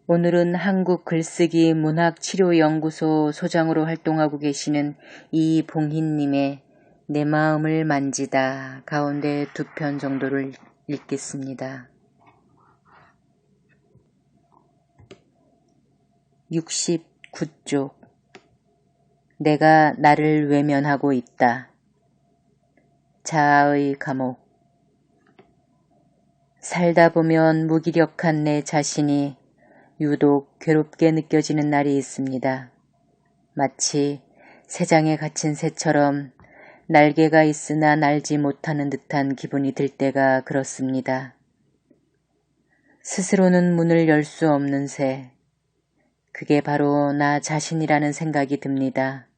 오늘은 한국글쓰기 문학치료연구소 소장으로 활동하고 계시는 이봉희님의 내 마음을 만지다 가운데 2편 정도를 읽겠습니다. 69쪽 내가 나를 외면하고 있다. 자아의 감옥. 살다 보면 무기력한 내 자신이 유독 괴롭게 느껴지는 날이 있습니다. 마치 새장에 갇힌 새처럼 날개가 있으나 날지 못하는 듯한 기분이 들 때가 그렇습니다. 스스로는 문을 열 수 없는 새. 그게 바로 나 자신이라는 생각이 듭니다.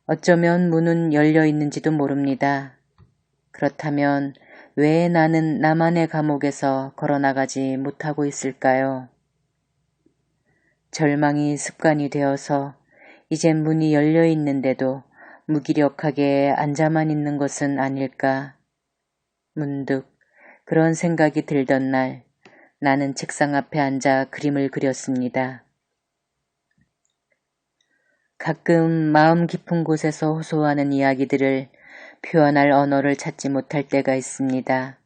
어쩌면 문은 열려 있는지도 모릅니다. 그렇다면 왜 나는 나만의 감옥에서 걸어나가지 못하고 있을까요? 절망이 습관이 되어서 이젠 문이 열려 있는데도 무기력하게 앉아만 있는 것은 아닐까. 문득 그런 생각이 들던 날 나는 책상 앞에 앉아 그림을 그렸습니다. 가끔 마음 깊은 곳에서 호소하는 이야기들을 표현할 언어를 찾지 못할 때가 있습니다.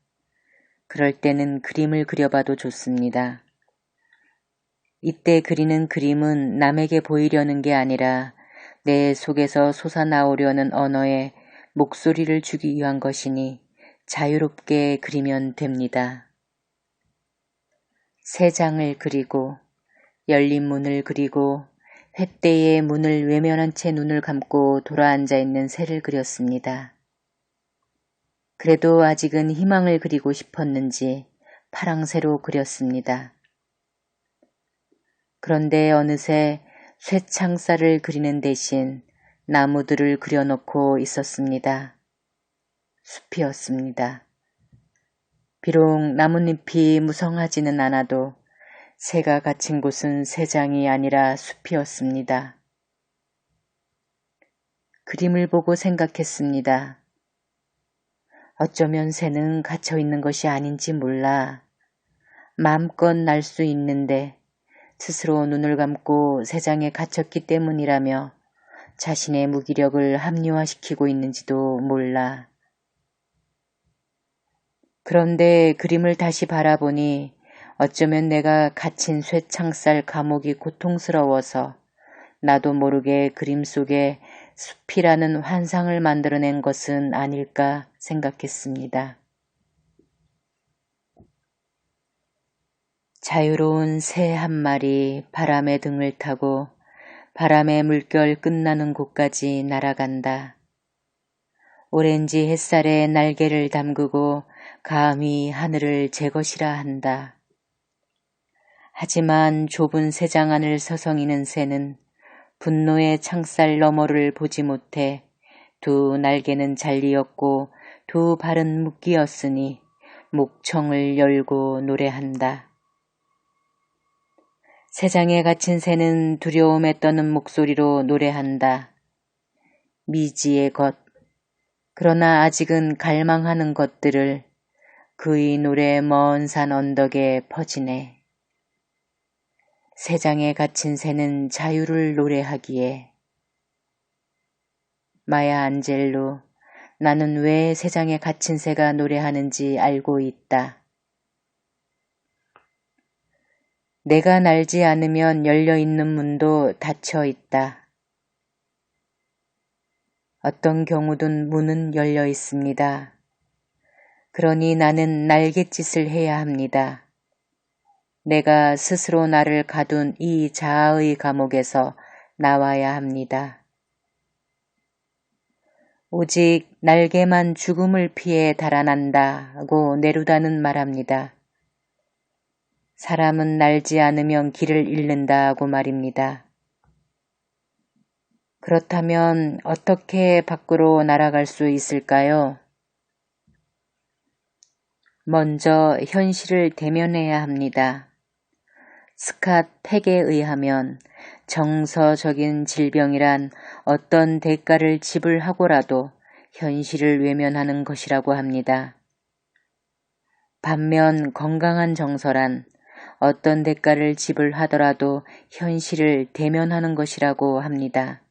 그럴 때는 그림을 그려봐도 좋습니다. 이때 그리는 그림은 남에게 보이려는 게 아니라 내 속에서 솟아나오려는 언어에 목소리를 주기 위한 것이니 자유롭게 그리면 됩니다. 새 장을 그리고 열린 문을 그리고 횃대의 문을 외면한 채 눈을 감고 돌아앉아 있는 새를 그렸습니다. 그래도 아직은 희망을 그리고 싶었는지 파랑새로 그렸습니다. 그런데 어느새 쇠창살을 그리는 대신 나무들을 그려놓고 있었습니다. 숲이었습니다. 비록 나뭇잎이 무성하지는 않아도 새가 갇힌 곳은 새장이 아니라 숲이었습니다. 그림을 보고 생각했습니다. 어쩌면 새는 갇혀있는 것이 아닌지 몰라. 마음껏 날 수 있는데 스스로 눈을 감고 새장에 갇혔기 때문이라며 자신의 무기력을 합리화시키고 있는지도 몰라. 그런데 그림을 다시 바라보니 어쩌면 내가 갇힌 쇠창살 감옥이 고통스러워서 나도 모르게 그림 속에 숲이라는 환상을 만들어낸 것은 아닐까 생각했습니다. 자유로운 새 한 마리 바람의 등을 타고 바람의 물결 끝나는 곳까지 날아간다. 오렌지 햇살에 날개를 담그고 감히 하늘을 제 것이라 한다. 하지만 좁은 새장 안을 서성이는 새는 분노의 창살 너머를 보지 못해 두 날개는 잘리었고 두 발은 묶이었으니 목청을 열고 노래한다. 새장에 갇힌 새는 두려움에 떠는 목소리로 노래한다. 미지의 것, 그러나 아직은 갈망하는 것들을 그의 노래 먼 산 언덕에 퍼지네. 새장에 갇힌 새는 자유를 노래하기에. 마야 안젤로, 나는 왜 새장에 갇힌 새가 노래하는지 알고 있다. 내가 날지 않으면 열려있는 문도 닫혀 있다. 어떤 경우든 문은 열려 있습니다. 그러니 나는 날갯짓을 해야 합니다. 내가 스스로 나를 가둔 이 자아의 감옥에서 나와야 합니다. 오직 날개만 죽음을 피해 달아난다고 네루다는 말합니다. 사람은 날지 않으면 길을 잃는다고 말입니다. 그렇다면 어떻게 밖으로 날아갈 수 있을까요? 먼저 현실을 대면해야 합니다. 스캇 팩에 의하면 정서적인 질병이란 어떤 대가를 지불하고라도 현실을 외면하는 것이라고 합니다. 반면 건강한 정서란 어떤 대가를 지불하더라도 현실을 대면하는 것이라고 합니다.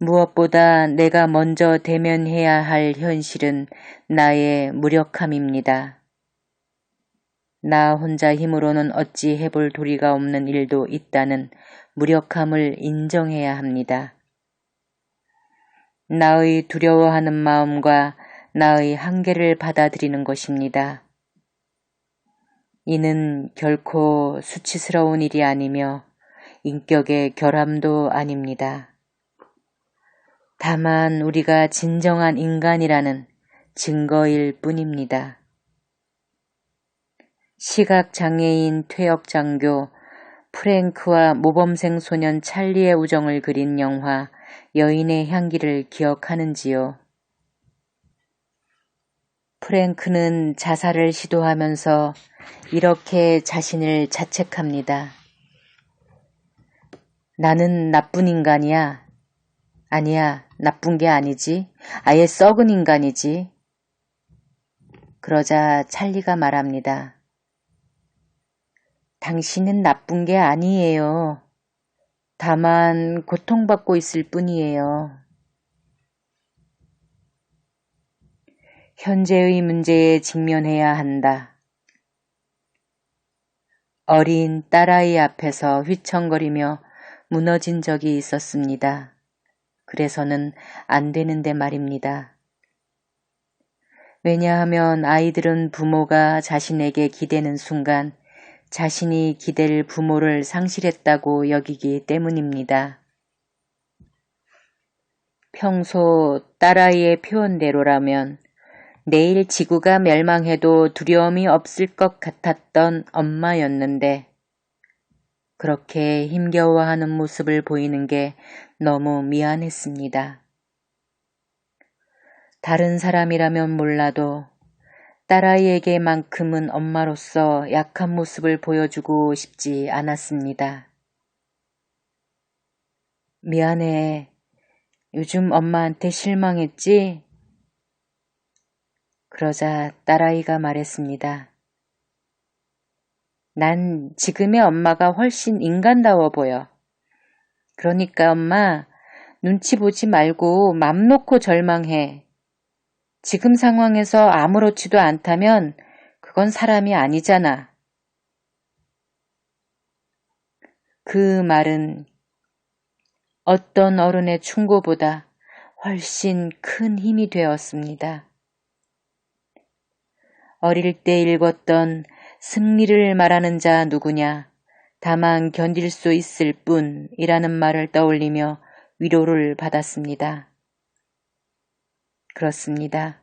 무엇보다 내가 먼저 대면해야 할 현실은 나의 무력함입니다. 나 혼자 힘으로는 어찌 해볼 도리가 없는 일도 있다는 무력함을 인정해야 합니다. 나의 두려워하는 마음과 나의 한계를 받아들이는 것입니다. 이는 결코 수치스러운 일이 아니며 인격의 결함도 아닙니다. 다만 우리가 진정한 인간이라는 증거일 뿐입니다. 시각장애인 퇴역장교 프랭크와 모범생 소년 찰리의 우정을 그린 영화 여인의 향기를 기억하는지요? 프랭크는 자살을 시도하면서 이렇게 자신을 자책합니다. 나는 나쁜 인간이야. 아니야, 나쁜 게 아니지. 아예 썩은 인간이지. 그러자 찰리가 말합니다. 당신은 나쁜 게 아니에요. 다만 고통받고 있을 뿐이에요. 현재의 문제에 직면해야 한다. 어린 딸아이 앞에서 휘청거리며 무너진 적이 있었습니다. 그래서는 안 되는데 말입니다. 왜냐하면 아이들은 부모가 자신에게 기대는 순간 자신이 기댈 부모를 상실했다고 여기기 때문입니다. 평소 딸아이의 표현대로라면 내일 지구가 멸망해도 두려움이 없을 것 같았던 엄마였는데 그렇게 힘겨워하는 모습을 보이는 게 너무 미안했습니다. 다른 사람이라면 몰라도 딸아이에게만큼은 엄마로서 약한 모습을 보여주고 싶지 않았습니다. 미안해. 요즘 엄마한테 실망했지? 그러자 딸아이가 말했습니다. 난 지금의 엄마가 훨씬 인간다워 보여. 그러니까 엄마, 눈치 보지 말고 맘 놓고 절망해. 지금 상황에서 아무렇지도 않다면 그건 사람이 아니잖아. 그 말은 어떤 어른의 충고보다 훨씬 큰 힘이 되었습니다. 어릴 때 읽었던 승리를 말하는 자 누구냐, 다만 견딜 수 있을 뿐이라는 말을 떠올리며 위로를 받았습니다. 그렇습니다.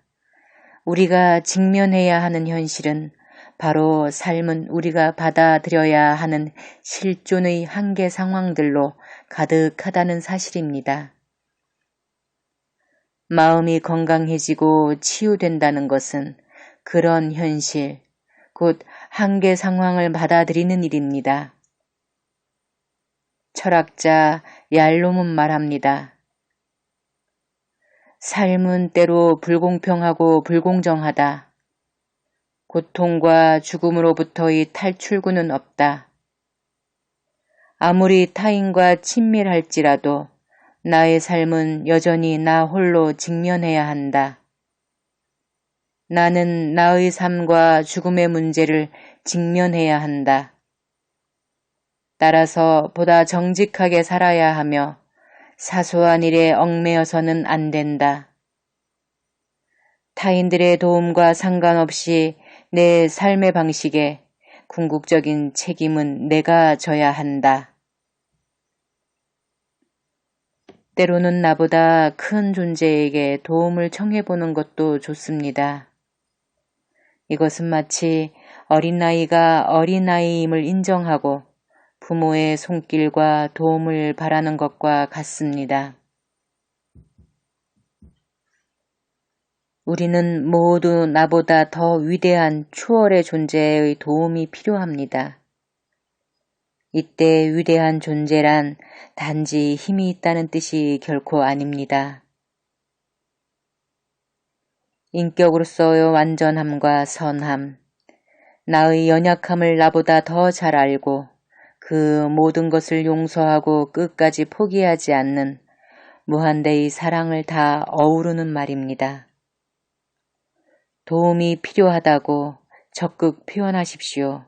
우리가 직면해야 하는 현실은 바로 삶은 우리가 받아들여야 하는 실존의 한계 상황들로 가득하다는 사실입니다. 마음이 건강해지고 치유된다는 것은 그런 현실, 곧 한계 상황을 받아들이는 일입니다. 철학자 얄롬은 말합니다. 삶은 때로 불공평하고 불공정하다. 고통과 죽음으로부터의 탈출구는 없다. 아무리 타인과 친밀할지라도 나의 삶은 여전히 나 홀로 직면해야 한다. 나는 나의 삶과 죽음의 문제를 직면해야 한다. 따라서 보다 정직하게 살아야 하며 사소한 일에 얽매여서는 안 된다. 타인들의 도움과 상관없이 내 삶의 방식에 궁극적인 책임은 내가 져야 한다. 때로는 나보다 큰 존재에게 도움을 청해보는 것도 좋습니다. 이것은 마치 어린아이가 어린아이임을 인정하고 부모의 손길과 도움을 바라는 것과 같습니다. 우리는 모두 나보다 더 위대한 초월의 존재의 도움이 필요합니다. 이때 위대한 존재란 단지 힘이 있다는 뜻이 결코 아닙니다. 인격으로서의 완전함과 선함, 나의 연약함을 나보다 더 잘 알고 그 모든 것을 용서하고 끝까지 포기하지 않는 무한대의 사랑을 다 어우르는 말입니다. 도움이 필요하다고 적극 표현하십시오.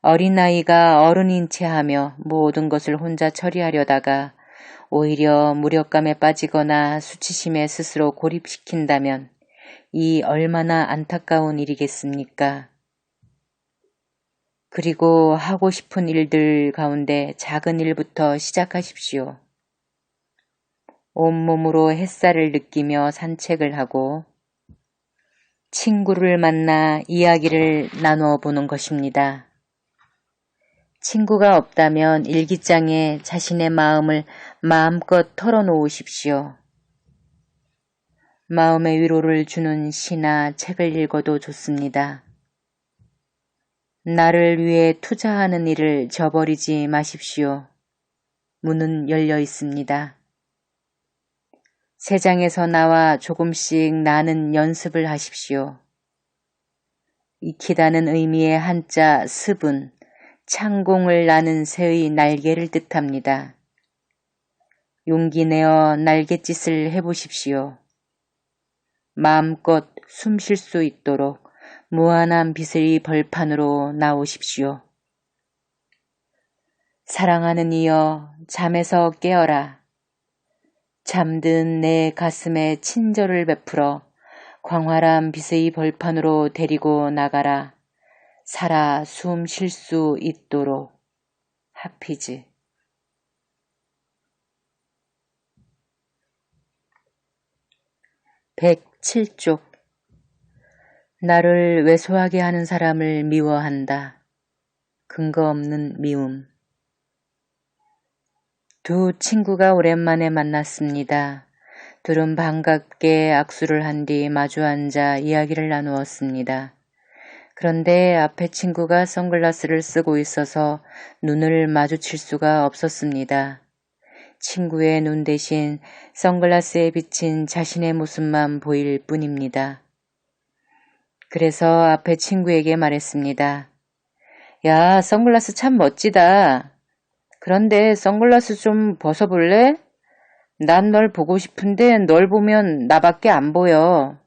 어린아이가 어른인 채 하며 모든 것을 혼자 처리하려다가 오히려 무력감에 빠지거나 수치심에 스스로 고립시킨다면 이 얼마나 안타까운 일이겠습니까? 그리고 하고 싶은 일들 가운데 작은 일부터 시작하십시오. 온몸으로 햇살을 느끼며 산책을 하고 친구를 만나 이야기를 나누어 보는 것입니다. 친구가 없다면 일기장에 자신의 마음을 마음껏 털어놓으십시오. 마음의 위로를 주는 시나 책을 읽어도 좋습니다. 나를 위해 투자하는 일을 저버리지 마십시오. 문은 열려 있습니다. 새장에서 나와 조금씩 나는 연습을 하십시오. 익히다는 의미의 한자 습은 창공을 나는 새의 날개를 뜻합니다. 용기 내어 날갯짓을 해보십시오. 마음껏 숨 쉴 수 있도록 무한한 빛의 벌판으로 나오십시오. 사랑하는 이여, 잠에서 깨어라. 잠든 내 가슴에 친절을 베풀어 광활한 빛의 벌판으로 데리고 나가라. 살아 숨 쉴 수 있도록. 하피즈. (107쪽) 나를 왜소하게 하는 사람을 미워한다. 근거 없는 미움. 두 친구가 오랜만에 만났습니다. 둘은 반갑게 악수를 한 뒤 마주 앉아 이야기를 나누었습니다. 그런데 앞에 친구가 선글라스를 쓰고 있어서 눈을 마주칠 수가 없었습니다. 친구의 눈 대신 선글라스에 비친 자신의 모습만 보일 뿐입니다. 그래서 앞에 친구에게 말했습니다. 야, 선글라스 참 멋지다. 그런데 선글라스 좀 벗어볼래? 난 널 보고 싶은데 널 보면 나밖에 안 보여.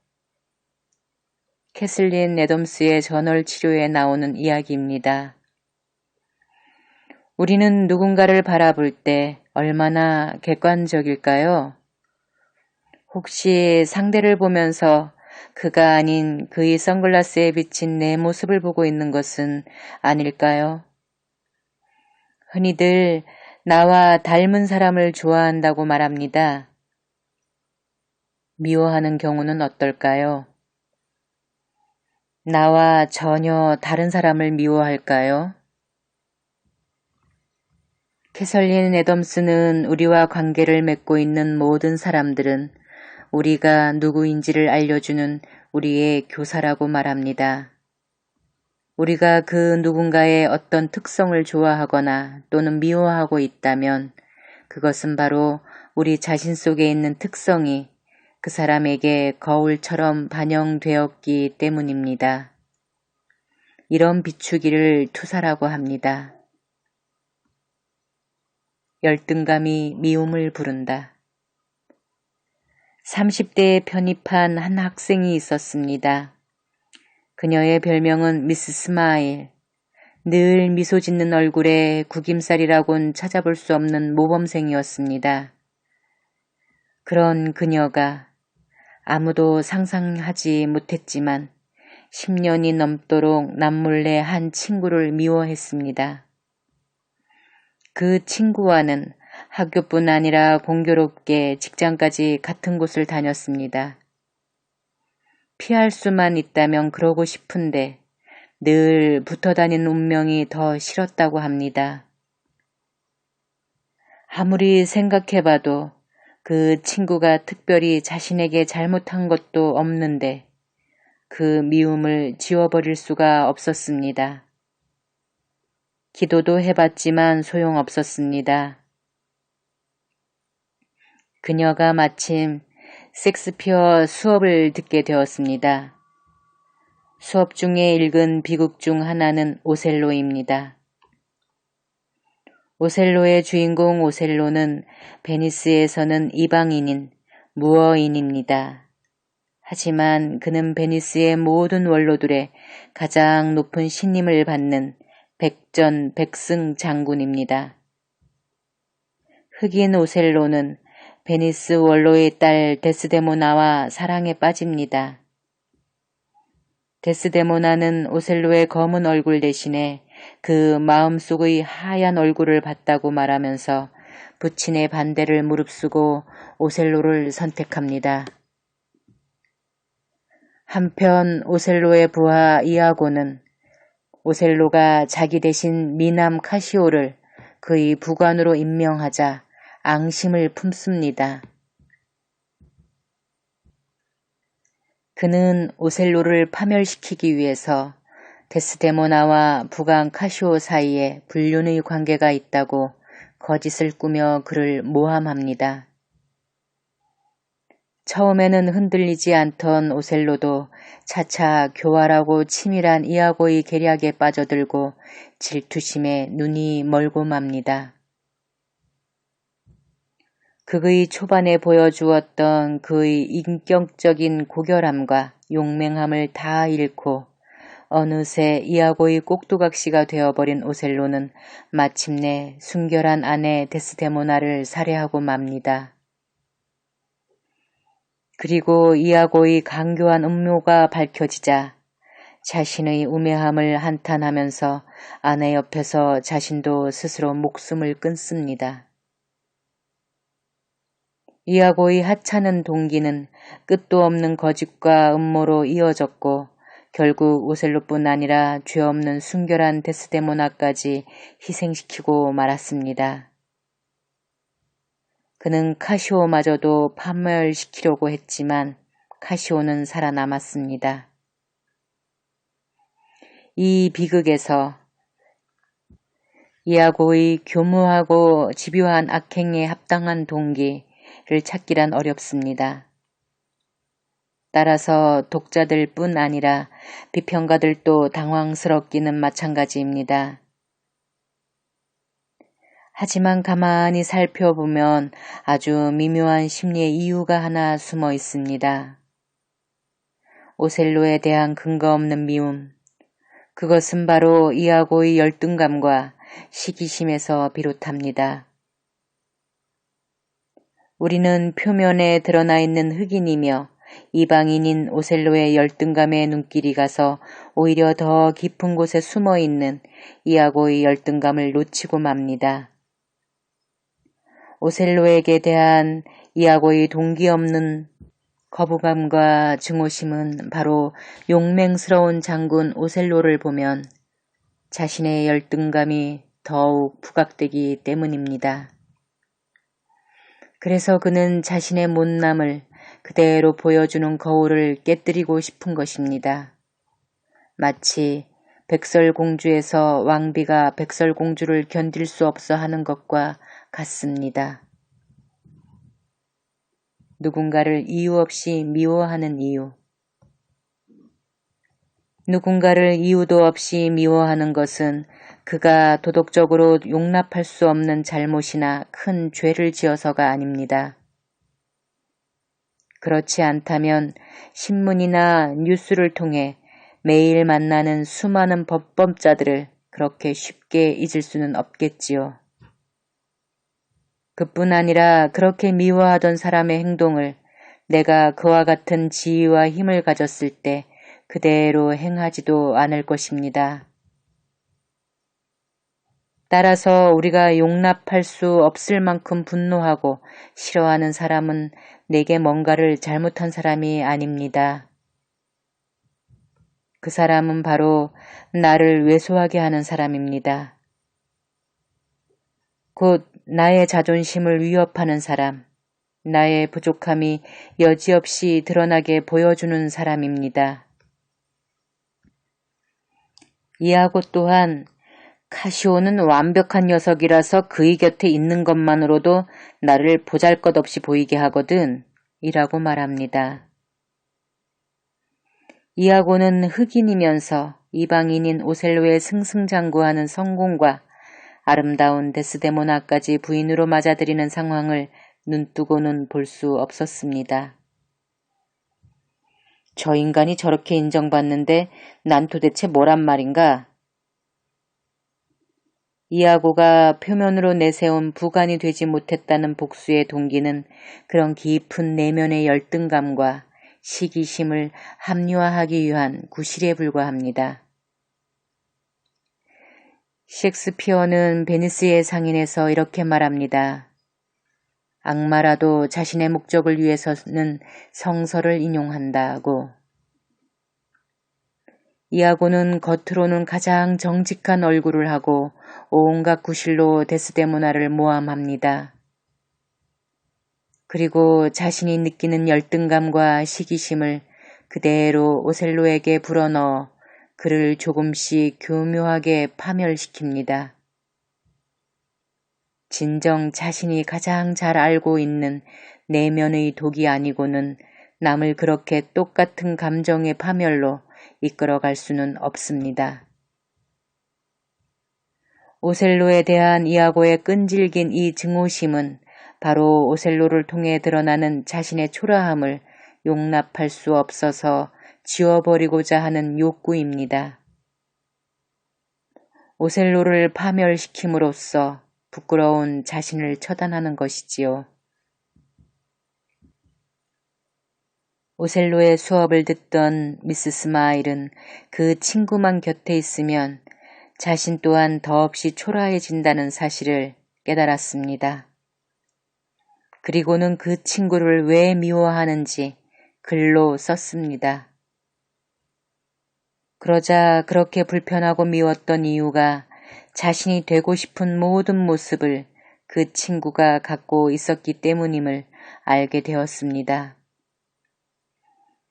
캐슬린 애덤스의 전월 치료에 나오는 이야기입니다. 우리는 누군가를 바라볼 때 얼마나 객관적일까요? 혹시 상대를 보면서 그가 아닌 그의 선글라스에 비친 내 모습을 보고 있는 것은 아닐까요? 흔히들 나와 닮은 사람을 좋아한다고 말합니다. 미워하는 경우는 어떨까요? 나와 전혀 다른 사람을 미워할까요? 캐설린 애덤스는 우리와 관계를 맺고 있는 모든 사람들은 우리가 누구인지를 알려주는 우리의 교사라고 말합니다. 우리가 그 누군가의 어떤 특성을 좋아하거나 또는 미워하고 있다면 그것은 바로 우리 자신 속에 있는 특성이 그 사람에게 거울처럼 반영되었기 때문입니다. 이런 비추기를 투사라고 합니다. 열등감이 미움을 부른다. 30대에 편입한 한 학생이 있었습니다. 그녀의 별명은 미스 스마일. 늘 미소 짓는 얼굴에 구김살이라곤 찾아볼 수 없는 모범생이었습니다. 그런 그녀가 아무도 상상하지 못했지만 10년이 넘도록 남몰래 한 친구를 미워했습니다. 그 친구와는 학교뿐 아니라 공교롭게 직장까지 같은 곳을 다녔습니다. 피할 수만 있다면 그러고 싶은데 늘 붙어다니는 운명이 더 싫었다고 합니다. 아무리 생각해봐도 그 친구가 특별히 자신에게 잘못한 것도 없는데 그 미움을 지워버릴 수가 없었습니다. 기도도 해봤지만 소용없었습니다. 그녀가 마침 섹스피어 수업을 듣게 되었습니다. 수업 중에 읽은 비극 중 하나는 오셀로입니다. 오셀로의 주인공 오셀로는 베니스에서는 이방인인 무어인입니다. 하지만 그는 베니스의 모든 원로들의 가장 높은 신임을 받는 백전백승 장군입니다. 흑인 오셀로는 베니스 원로의 딸 데스데모나와 사랑에 빠집니다. 데스데모나는 오셀로의 검은 얼굴 대신에 그 마음속의 하얀 얼굴을 봤다고 말하면서 부친의 반대를 무릅쓰고 오셀로를 선택합니다. 한편 오셀로의 부하 이아고는 오셀로가 자기 대신 미남 카시오를 그의 부관으로 임명하자 앙심을 품습니다. 그는 오셀로를 파멸시키기 위해서 데스데모나와 부관 카시오 사이에 불륜의 관계가 있다고 거짓을 꾸며 그를 모함합니다. 처음에는 흔들리지 않던 오셀로도 차차 교활하고 치밀한 이아고의 계략에 빠져들고 질투심에 눈이 멀고 맙니다. 그의 초반에 보여주었던 그의 인격적인 고결함과 용맹함을 다 잃고 어느새 이아고의 꼭두각시가 되어버린 오셀로는 마침내 순결한 아내 데스데모나를 살해하고 맙니다. 그리고 이아고의 강교한 음모가 밝혀지자 자신의 우매함을 한탄하면서 아내 옆에서 자신도 스스로 목숨을 끊습니다. 이아고의 하찮은 동기는 끝도 없는 거짓과 음모로 이어졌고 결국 오셀로뿐 아니라 죄 없는 순결한 데스데모나까지 희생시키고 말았습니다. 그는 카시오마저도 파멸시키려고 했지만 카시오는 살아남았습니다. 이 비극에서 이아고의 교묘하고 집요한 악행에 합당한 동기를 찾기란 어렵습니다. 따라서 독자들 뿐 아니라 비평가들도 당황스럽기는 마찬가지입니다. 하지만 가만히 살펴보면 아주 미묘한 심리의 이유가 하나 숨어 있습니다. 오셀로에 대한 근거 없는 미움, 그것은 바로 이아고의 열등감과 시기심에서 비롯합니다. 우리는 표면에 드러나 있는 흑인이며 이방인인 오셀로의 열등감에 눈길이 가서 오히려 더 깊은 곳에 숨어 있는 이아고의 열등감을 놓치고 맙니다. 오셀로에게 대한 이아고의 동기 없는 거부감과 증오심은 바로 용맹스러운 장군 오셀로를 보면 자신의 열등감이 더욱 부각되기 때문입니다. 그래서 그는 자신의 못남을 그대로 보여주는 거울을 깨뜨리고 싶은 것입니다. 마치 백설공주에서 왕비가 백설공주를 견딜 수 없어 하는 것과 같습니다. 누군가를 이유 없이 미워하는 이유. 누군가를 이유도 없이 미워하는 것은 그가 도덕적으로 용납할 수 없는 잘못이나 큰 죄를 지어서가 아닙니다. 그렇지 않다면 신문이나 뉴스를 통해 매일 만나는 수많은 법범자들을 그렇게 쉽게 잊을 수는 없겠지요. 그뿐 아니라 그렇게 미워하던 사람의 행동을 내가 그와 같은 지위와 힘을 가졌을 때 그대로 행하지도 않을 것입니다. 따라서 우리가 용납할 수 없을 만큼 분노하고 싫어하는 사람은 내게 뭔가를 잘못한 사람이 아닙니다. 그 사람은 바로 나를 왜소하게 하는 사람입니다. 곧 나의 자존심을 위협하는 사람, 나의 부족함이 여지없이 드러나게 보여주는 사람입니다. 이아고 또한 카시오는 완벽한 녀석이라서 그의 곁에 있는 것만으로도 나를 보잘것없이 보이게 하거든 이라고 말합니다. 이아고는 흑인이면서 이방인인 오셀로의 승승장구하는 성공과 아름다운 데스데모나까지 부인으로 맞아들이는 상황을 눈뜨고는 볼 수 없었습니다. 저 인간이 저렇게 인정받는데 난 도대체 뭐란 말인가? 이아고가 표면으로 내세운 부관이 되지 못했다는 복수의 동기는 그런 깊은 내면의 열등감과 시기심을 합리화하기 위한 구실에 불과합니다. 셰익스피어는 베니스의 상인에서 이렇게 말합니다. 악마라도 자신의 목적을 위해서는 성서를 인용한다고. 이아고는 겉으로는 가장 정직한 얼굴을 하고 온갖 구실로 데스데모나를 모함합니다. 그리고 자신이 느끼는 열등감과 시기심을 그대로 오셀로에게 불어넣어 그를 조금씩 교묘하게 파멸시킵니다. 진정 자신이 가장 잘 알고 있는 내면의 독이 아니고는 남을 그렇게 똑같은 감정의 파멸로 이끌어갈 수는 없습니다. 오셀로에 대한 이아고의 끈질긴 이 증오심은 바로 오셀로를 통해 드러나는 자신의 초라함을 용납할 수 없어서 지워버리고자 하는 욕구입니다. 오셀로를 파멸시킴으로써 부끄러운 자신을 처단하는 것이지요. 오셀로의 수업을 듣던 미스 스마일은 그 친구만 곁에 있으면 자신 또한 더없이 초라해진다는 사실을 깨달았습니다. 그리고는 그 친구를 왜 미워하는지 글로 썼습니다. 그러자 그렇게 불편하고 미웠던 이유가 자신이 되고 싶은 모든 모습을 그 친구가 갖고 있었기 때문임을 알게 되었습니다.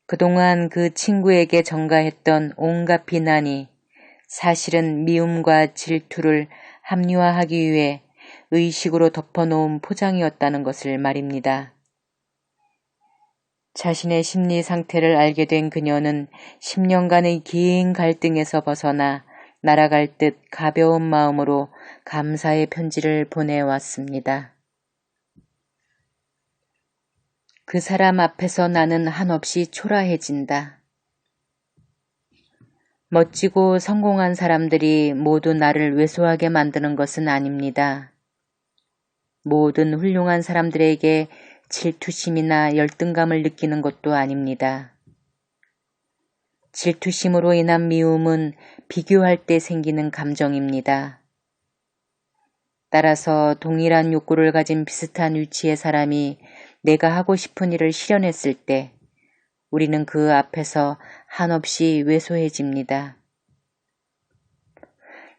그동안 그 친구에게 전가했던 온갖 비난이 사실은 미움과 질투를 합리화하기 위해 의식으로 덮어놓은 포장이었다는 것을 말입니다. 자신의 심리 상태를 알게 된 그녀는 10년간의 긴 갈등에서 벗어나 날아갈 듯 가벼운 마음으로 감사의 편지를 보내왔습니다. 그 사람 앞에서 나는 한없이 초라해진다. 멋지고 성공한 사람들이 모두 나를 왜소하게 만드는 것은 아닙니다. 모든 훌륭한 사람들에게 질투심이나 열등감을 느끼는 것도 아닙니다. 질투심으로 인한 미움은 비교할 때 생기는 감정입니다. 따라서 동일한 욕구를 가진 비슷한 위치의 사람이 내가 하고 싶은 일을 실현했을 때 우리는 그 앞에서 한없이 왜소해집니다.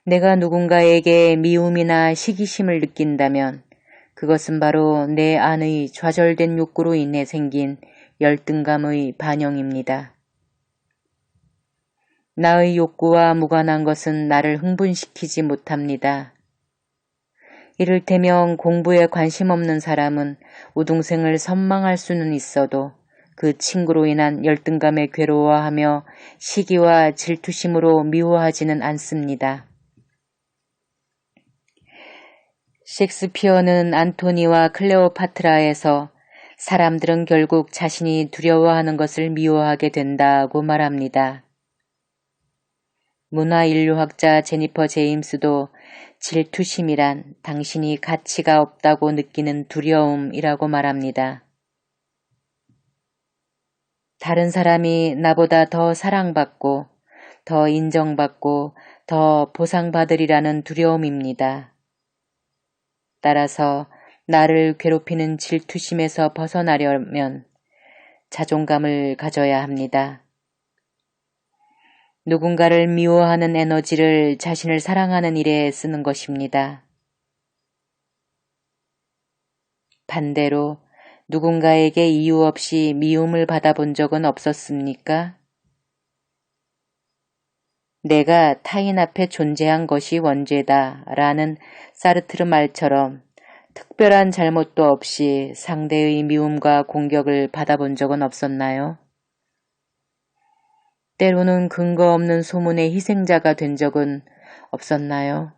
내가 누군가에게 미움이나 시기심을 느낀다면 그것은 바로 내 안의 좌절된 욕구로 인해 생긴 열등감의 반영입니다. 나의 욕구와 무관한 것은 나를 흥분시키지 못합니다. 이를테면 공부에 관심 없는 사람은 우등생을 선망할 수는 있어도 그 친구로 인한 열등감에 괴로워하며 시기와 질투심으로 미워하지는 않습니다. 셰익스피어는 안토니와 클레오파트라에서 사람들은 결국 자신이 두려워하는 것을 미워하게 된다고 말합니다. 문화인류학자 제니퍼 제임스도 질투심이란 당신이 가치가 없다고 느끼는 두려움이라고 말합니다. 다른 사람이 나보다 더 사랑받고 더 인정받고 더 보상받으리라는 두려움입니다. 따라서 나를 괴롭히는 질투심에서 벗어나려면 자존감을 가져야 합니다. 누군가를 미워하는 에너지를 자신을 사랑하는 일에 쓰는 것입니다. 반대로 누군가에게 이유 없이 미움을 받아본 적은 없었습니까? 내가 타인 앞에 존재한 것이 원죄다 라는 사르트르 말처럼 특별한 잘못도 없이 상대의 미움과 공격을 받아본 적은 없었나요? 때로는 근거 없는 소문의 희생자가 된 적은 없었나요?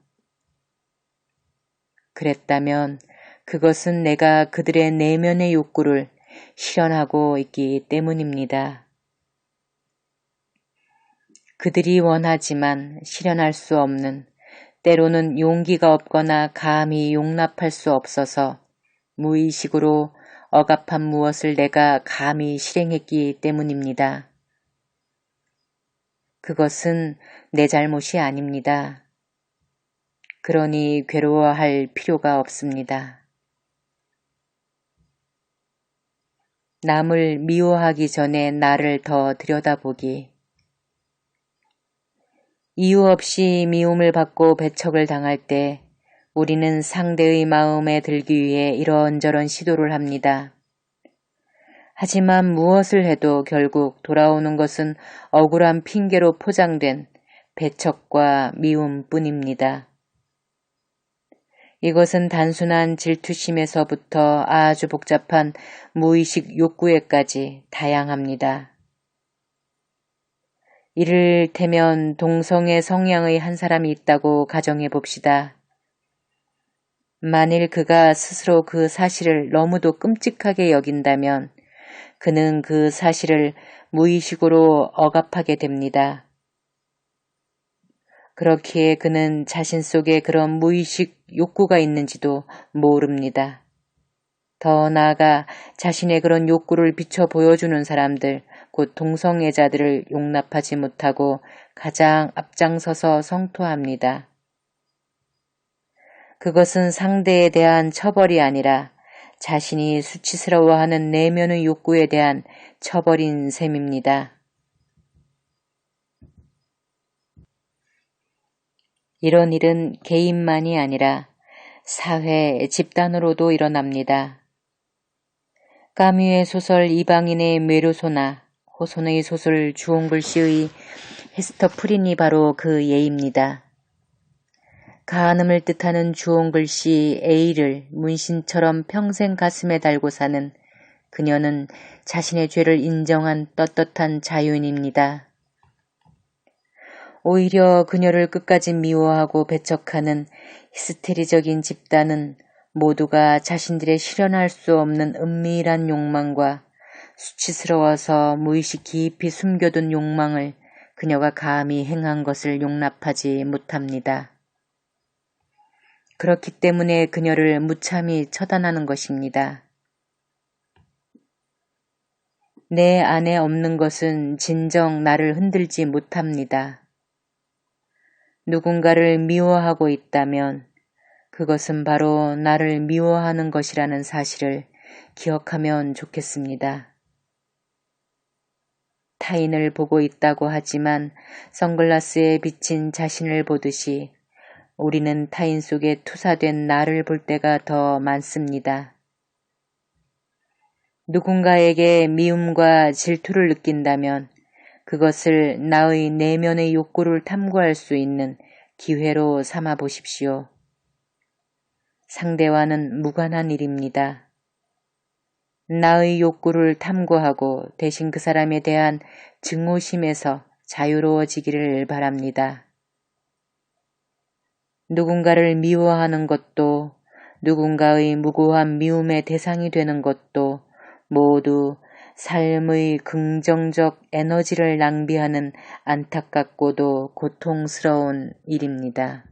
그랬다면 그것은 내가 그들의 내면의 욕구를 실현하고 있기 때문입니다. 그들이 원하지만 실현할 수 없는, 때로는 용기가 없거나 감히 용납할 수 없어서 무의식으로 억압한 무엇을 내가 감히 실행했기 때문입니다. 그것은 내 잘못이 아닙니다. 그러니 괴로워할 필요가 없습니다. 남을 미워하기 전에 나를 더 들여다보기. 이유 없이 미움을 받고 배척을 당할 때 우리는 상대의 마음에 들기 위해 이런저런 시도를 합니다. 하지만 무엇을 해도 결국 돌아오는 것은 억울한 핑계로 포장된 배척과 미움뿐입니다. 이것은 단순한 질투심에서부터 아주 복잡한 무의식 욕구에까지 다양합니다. 이를테면 동성애 성향의 한 사람이 있다고 가정해 봅시다. 만일 그가 스스로 그 사실을 너무도 끔찍하게 여긴다면 그는 그 사실을 무의식으로 억압하게 됩니다. 그렇기에 그는 자신 속에 그런 무의식 욕구가 있는지도 모릅니다. 더 나아가 자신의 그런 욕구를 비춰 보여주는 사람들, 곧 동성애자들을 용납하지 못하고 가장 앞장서서 성토합니다. 그것은 상대에 대한 처벌이 아니라 자신이 수치스러워하는 내면의 욕구에 대한 처벌인 셈입니다. 이런 일은 개인만이 아니라 사회, 집단으로도 일어납니다. 까뮈의 소설 이방인의 메르소나 호손의 소설 주홍글씨의 헤스터 프린이 바로 그 예입니다. 가늠을 뜻하는 주홍글씨 A를 문신처럼 평생 가슴에 달고 사는 그녀는 자신의 죄를 인정한 떳떳한 자유인입니다. 오히려 그녀를 끝까지 미워하고 배척하는 히스테리적인 집단은 모두가 자신들의 실현할 수 없는 은밀한 욕망과 수치스러워서 무의식 깊이 숨겨둔 욕망을 그녀가 감히 행한 것을 용납하지 못합니다. 그렇기 때문에 그녀를 무참히 처단하는 것입니다. 내 안에 없는 것은 진정 나를 흔들지 못합니다. 누군가를 미워하고 있다면 그것은 바로 나를 미워하는 것이라는 사실을 기억하면 좋겠습니다. 타인을 보고 있다고 하지만 선글라스에 비친 자신을 보듯이 우리는 타인 속에 투사된 나를 볼 때가 더 많습니다. 누군가에게 미움과 질투를 느낀다면 그것을 나의 내면의 욕구를 탐구할 수 있는 기회로 삼아 보십시오. 상대와는 무관한 일입니다. 나의 욕구를 탐구하고 대신 그 사람에 대한 증오심에서 자유로워지기를 바랍니다. 누군가를 미워하는 것도 누군가의 무고한 미움의 대상이 되는 것도 모두 삶의 긍정적 에너지를 낭비하는 안타깝고도 고통스러운 일입니다.